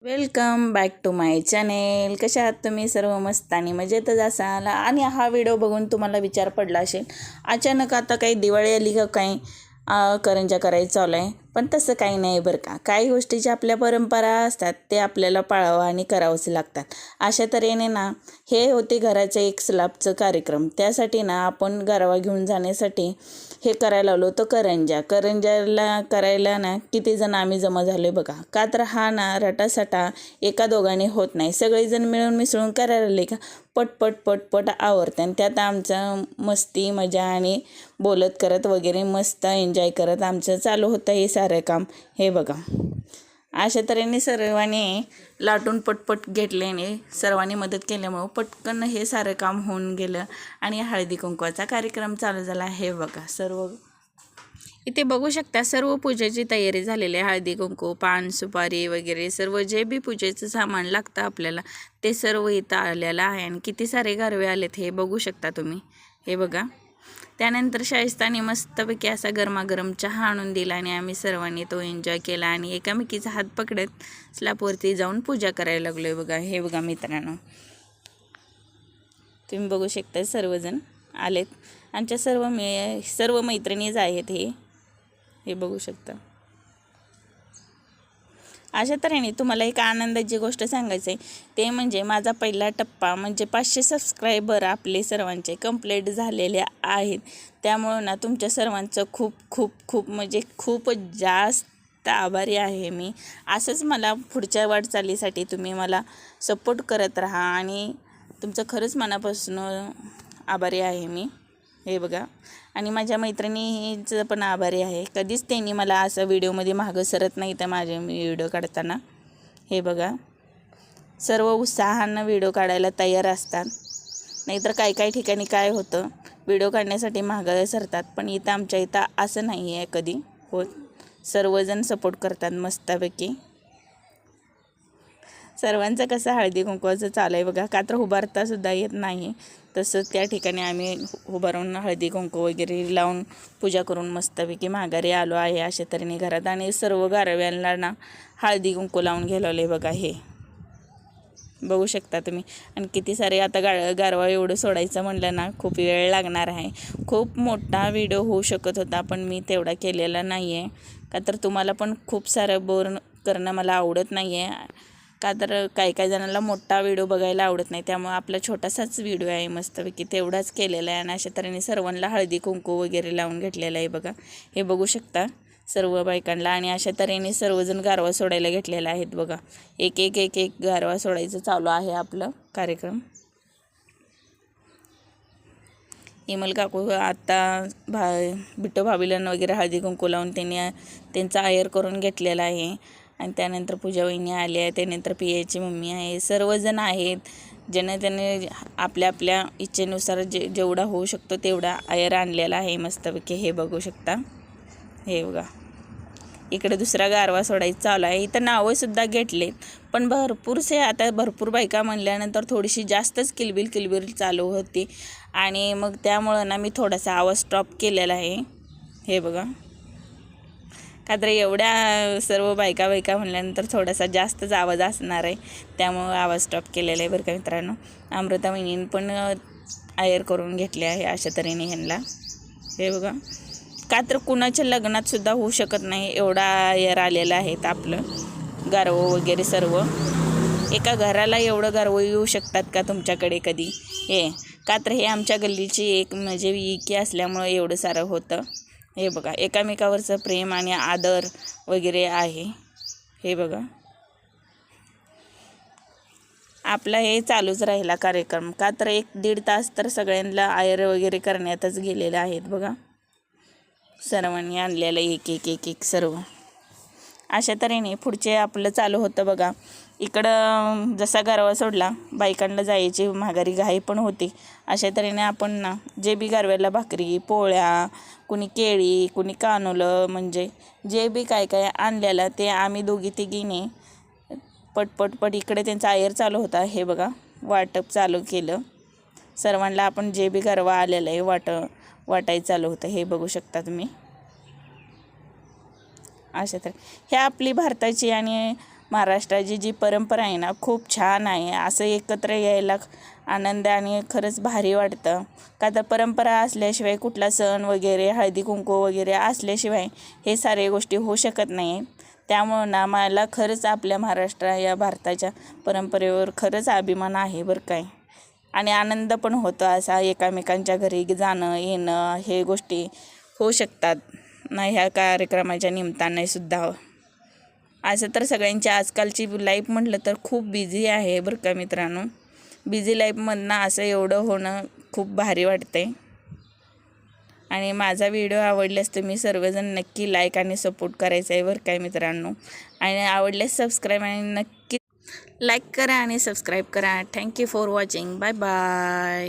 Welcome back to my channel. कशा आहात तुम्ही सर्व? मस्त आणि मजेतच असाल. आणि हा व्हिडिओ बघून तुम्हाला विचार पडला असेल, अचानक आता काही दिवाळी आली का काही करंज्या करायचं चालू आहे. पण तसं काही नाही बरं का. काही गोष्टीच्या आपल्या परंपरा असतात ते आपल्याला पाळावं आणि करावंच लागतात. अशा तऱ्हेने ना हे होते घराचं एक स्लॅबचं कार्यक्रम. त्यासाठी ना आपण गारवा घेऊन जाण्यासाठी हे करायला लावलो होतं करंज्याला करायला ना किती जण आम्ही जमा झालो बघा. का तर हा ना रटासटा एका दोघांनी होत नाही. सगळेजण मिळून मिसळून करायला लागले का पटपट पटपट आवरते. आणि त्यात आमचं मस्ती मजा आणि बोलत करत वगैरे मस्त एन्जॉय करत आमचं चालू होतं हे सारं काम. हे बघा अशा तऱ्हेने सर्वांनी लाटून पटपट घेतल्याने सर्वांनी मदत केल्यामुळं पटकन हे सारं काम होऊन गेलं आणि हळदी कुंकवाचा कार्यक्रम चालू झाला. हे बघा सर्व इथे बघू शकता, सर्व पूजेची तयारी झालेली आहे. हळदी कुंकू, पान सुपारी वगैरे सर्व जे बी पूजेचं सामान लागतं आपल्याला ते सर्व इथं आलेलं आहे. आणि किती सारे गारवे आलेत हे बघू शकता तुम्ही. हे बघा त्यानंतर शाहिस्तानी मस्तपैकी असा गरमागरम चहा आणून दिला आणि आम्ही सर्वांनी तो एन्जॉय केला आणि एकामेकीचा हात पकडत स्लॅबवरती जाऊन पूजा करायला लागलो आहे बघा. हे बघा मित्रांनो, तुम्ही बघू शकता सर्वजण आलेत. आमच्या सर्व मैत्रिणीच आहेत. हे बघू शकता. अशा तऱ्हेने तुम्हाला एक आनंदाची गोष्ट सांगायची आहे, ते म्हणजे माझा पहिला टप्पा म्हणजे 500 सबस्क्रायबर आपले सर्वांचे कंप्लीट झालेले आहेत. त्यामुळं ना तुमच्या सर्वांचं खूप खूप खूप म्हणजे खूपच जास्त आभारी आहे मी. असंच मला पुढच्या वाटचालीसाठी तुम्ही मला सपोर्ट करत राहा आणि तुमचं खरंच मनापासून आभारी आहे मी. हे बघा आणि माझ्या मैत्रिणीचं पण आभारी आहे. कधीच त्यांनी मला असं व्हिडिओमध्ये मागं सरत नाही तर माझे व्हिडिओ काढताना. हे बघा सर्व उत्साहानं व्हिडिओ काढायला तयार असतात. नाहीतर काही ठिकाणी काय होतं, व्हिडिओ काढण्यासाठी मागं सरतात. पण इथं आमच्या इथं असं नाही आहे कधी होत. सर्वजण सपोर्ट करतात मस्तपैकी. सर्वांचं कसं हळदी कुंकवाचं चालू आहे बघा. का तर उभारतासुद्धा येत नाही, तसंच त्या ठिकाणी आम्ही उभारून हळदी कुंकू वगैरे लावून पूजा करून मस्तपैकी माघारी आलो आहे अशा तऱ्हेने घरात. आणि सर्व गारव्यांना ना हळदी कुंकू लावून गेलेले बघा. हे बघू शकता तुम्ही. आणि किती सारे आता गारवा एवढं सोडायचं म्हणलं ना खूप वेळ लागणार आहे. खूप मोठा व्हिडिओ होऊ शकत होता पण मी तेवढा केलेला नाही आहे. का तर तुम्हाला पण खूप सारं बोर करणं मला आवडत नाही आहे. का तर काही जणांना मोठा व्हिडिओ बघायला आवडत नाही. त्यामुळे आपला छोटासाच व्हिडिओ आहे मस्तपैकी तेवढाच केलेला आहे. आणि अशा तऱ्हेने सर्वांना हळदी कुंकू वगैरे लावून घेतलेलं आहे बघा. हे बघू शकता सर्व बायकांना. आणि अशा तऱ्हेने सर्वजण गारवा सोडायला घेतलेला आहेत बघा. एक एक एक एक गारवा सोडायचं चालू आहे आपलं कार्यक्रम. इमल काकू आत्ता बिट्टो भाभीला वगैरे हळदी कुंकू लावून त्यांचा आयर करून घेतलेला आहे. आणि त्यानंतर पूजा वहिनी आली आहे. त्यानंतर पियाची मम्मी आहे. सर्वजण आहेत ज्याने त्याने आपल्या आपल्या इच्छेनुसार जेवढा होऊ शकतो तेवढा आयर आणलेला आहे मस्तपैकी. हे बघू शकता. हे बघा इकडे दुसरा गारवा सोडायचा चालू आहे. इथं नावंसुद्धा घेतले पण भरपूर बायका म्हणल्यानंतर थोडीशी जास्तच किलबिल चालू होती. आणि मग त्यामुळं ना मी थोडासा आवाज स्टॉप केलेला आहे. हे बघा का तर एवढ्या सर्व बायका म्हणल्यानंतर थोडासा जास्तच आवाज असणार आहे. त्यामुळं आवाज स्टॉप केलेला आहे बरं का मित्रांनो. अमृता वहिनीने पण आयर करून घेतले आहे अशा तऱ्हेने ह्यांना. हे बघा का तर कुणाच्या लग्नातसुद्धा होऊ शकत नाही एवढा आयर आलेला आहेत आपलं गारवं वगैरे सर्व. एका घराला एवढं गारवं येऊ शकतात का तुमच्याकडे कधी? हे का तर हे आमच्या गल्लीची एक म्हणजे इकी असल्यामुळं एवढं सारं होतं. हे बघा एकामेकावरचं प्रेम आणि आदर वगैरे आहे. हे बघा आपला हे चालूच राहिला कार्यक्रम. का तर 1-1.5 तास तर सगळ्यांना आयर वगैरे करण्यातच गेलेले आहेत बघा. सर्वांनी आणलेलं एक सर्व. अशा तऱ्हेने पुढचे आपलं चालू होतं बघा. इकडं जसा गारवा सोडला बायकांना जायची माघारी घाई पण होती. अशा तऱ्हेने आपण ना जे बी गारव्याला भाकरी पोळ्या कुणी केळी कुणी कानुलं म्हणजे जे बी काय आणलेलं ते आम्ही दोघी तिघीने पटपट इकडे त्यांचा आयर चालू होता. हे बघा वाटप चालू केलं सर्वांना. आपण जे बी गारवा आलेलं आहे वाटायचं चालू होतं. हे बघू शकता तुम्ही. अशा तर ह्या आपली भारताची आणि महाराष्ट्राची जी परंपरा आहे ना खूप छान आहे. असं एकत्र यायला आनंद आणि खरंच भारी वाटतं. का तर परंपरा असल्याशिवाय कुठला सण वगैरे हळदी कुंकू वगैरे असल्याशिवाय हे सारे गोष्टी होऊ शकत नाही. त्यामुळं ना मला खरंच आपल्या महाराष्ट्र या भारताच्या परंपरेवर खरंच अभिमान आहे बरं काय. आणि आनंद पण होतो असा एकामेकांच्या घरी जाणं येणं हे गोष्टी होऊ शकतात ना ह्या कार्यक्रमाच्या निमित्ताने सुद्धा. असं तर सगळ्यांची आजकालची लाईफ म्हटलं तर खूप बिझी आहे बरं का मित्रांनो. बिझी लाईफमधनं असं एवढं होणं खूप भारी वाटते. आणि माझा व्हिडिओ आवडल्यास तुम्ही सर्वजण नक्की लाईक आणि सपोर्ट करायचं आहे बरं काय मित्रांनो. आणि आवडल्यास सबस्क्राईब आणि नक्की लाईक करा आणि सबस्क्राईब करा. Thank you for watching. Bye bye.